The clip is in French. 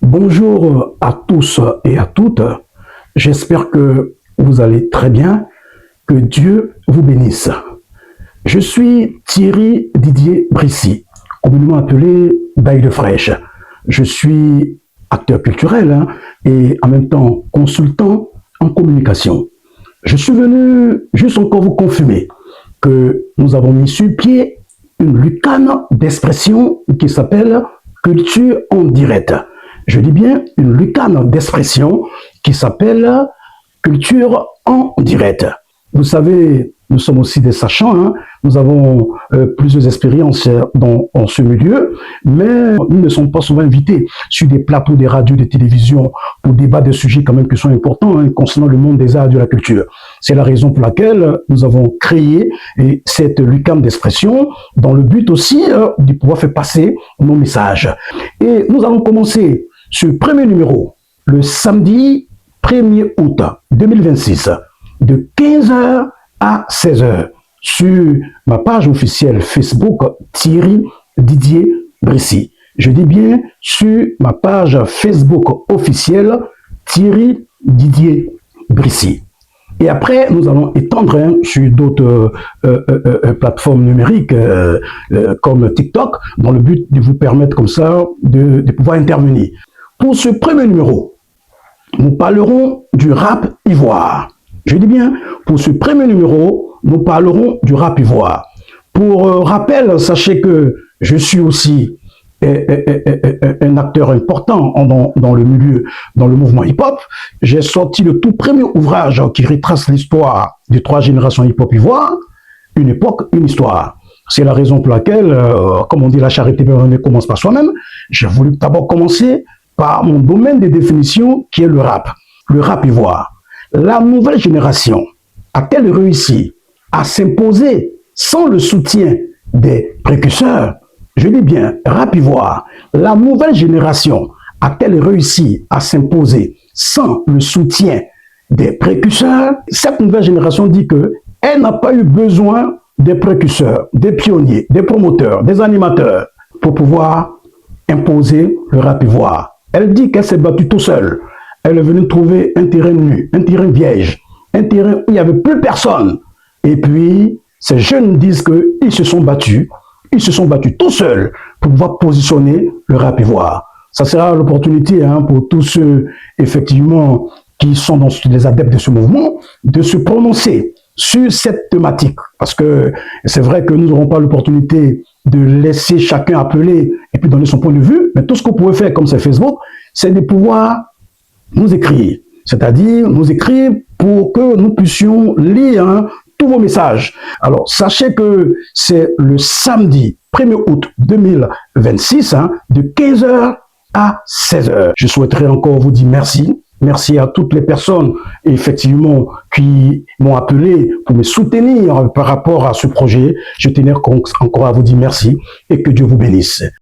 Bonjour à tous et à toutes. J'espère que vous allez très bien. Que Dieu vous bénisse. Je suis Thierry Didier Brissy, communément appelé Bail de Fraîche. Je suis acteur culturel et en même temps consultant en communication. Je suis venu juste encore vous confirmer que nous avons mis sur pied une lucane d'expression qui s'appelle Culture en direct. Je dis bien une lucane d'expression qui s'appelle Culture en direct. Vous savez, nous sommes aussi des sachants, nous avons plusieurs expériences dans ce milieu, mais nous ne sommes pas souvent invités sur des plateaux des radios, des télévisions pour débattre des sujets quand même qui sont importants concernant le monde des arts et de la culture. C'est la raison pour laquelle nous avons créé cette lucane d'expression dans le but aussi de pouvoir faire passer nos messages. Et nous allons commencer ce premier numéro le samedi 1er août 2026 de 15h à 16h sur ma page officielle Facebook Thierry Didier Brissy. Je dis bien sur ma page Facebook officielle Thierry Didier Brissy. Et après, nous allons étendre sur d'autres plateformes numériques comme TikTok, dans le but de vous permettre comme ça de pouvoir intervenir. Pour ce premier numéro, nous parlerons du rap ivoire. Je dis bien, pour ce premier numéro, nous parlerons du rap ivoire. Pour rappel, sachez que je suis aussi un acteur important dans le milieu, dans le mouvement hip-hop. J'ai sorti le tout premier ouvrage qui retrace l'histoire de 3 générations hip-hop ivoire, une époque, une histoire. C'est la raison pour laquelle, comme on dit, la charité commence par soi-même. J'ai voulu d'abord commencer par mon domaine de définition qui est le rap ivoire. La nouvelle génération a-t-elle réussi à s'imposer sans le soutien des précurseurs? Je dis bien, rap ivoire. La nouvelle génération a-t-elle réussi à s'imposer sans le soutien des précurseurs? Cette nouvelle génération dit qu'elle n'a pas eu besoin des précurseurs, des pionniers, des promoteurs, des animateurs pour pouvoir imposer le rap ivoire. Elle dit qu'elle s'est battue tout seule. Elle est venue trouver un terrain nu, un terrain vierge, un terrain où il n'y avait plus personne. Et puis, ces jeunes disent qu'ils se sont battus tout seuls pour pouvoir positionner le rap ivoire. Ça sera l'opportunité pour tous ceux, effectivement, qui sont dans les adeptes de ce mouvement, de se prononcer sur cette thématique. Parce que c'est vrai que nous n'aurons pas l'opportunité de laisser chacun appeler et puis donner son point de vue, mais tout ce que vous pouvez faire, comme c'est Facebook, c'est de pouvoir nous écrire. C'est-à-dire nous écrire pour que nous puissions lire tous vos messages. Alors, sachez que c'est le samedi 1er août 2026, de 15h à 16h. Je souhaiterais encore vous dire merci. Merci à toutes les personnes, effectivement, qui m'ont appelé pour me soutenir par rapport à ce projet. Je tenais encore à vous dire merci et que Dieu vous bénisse.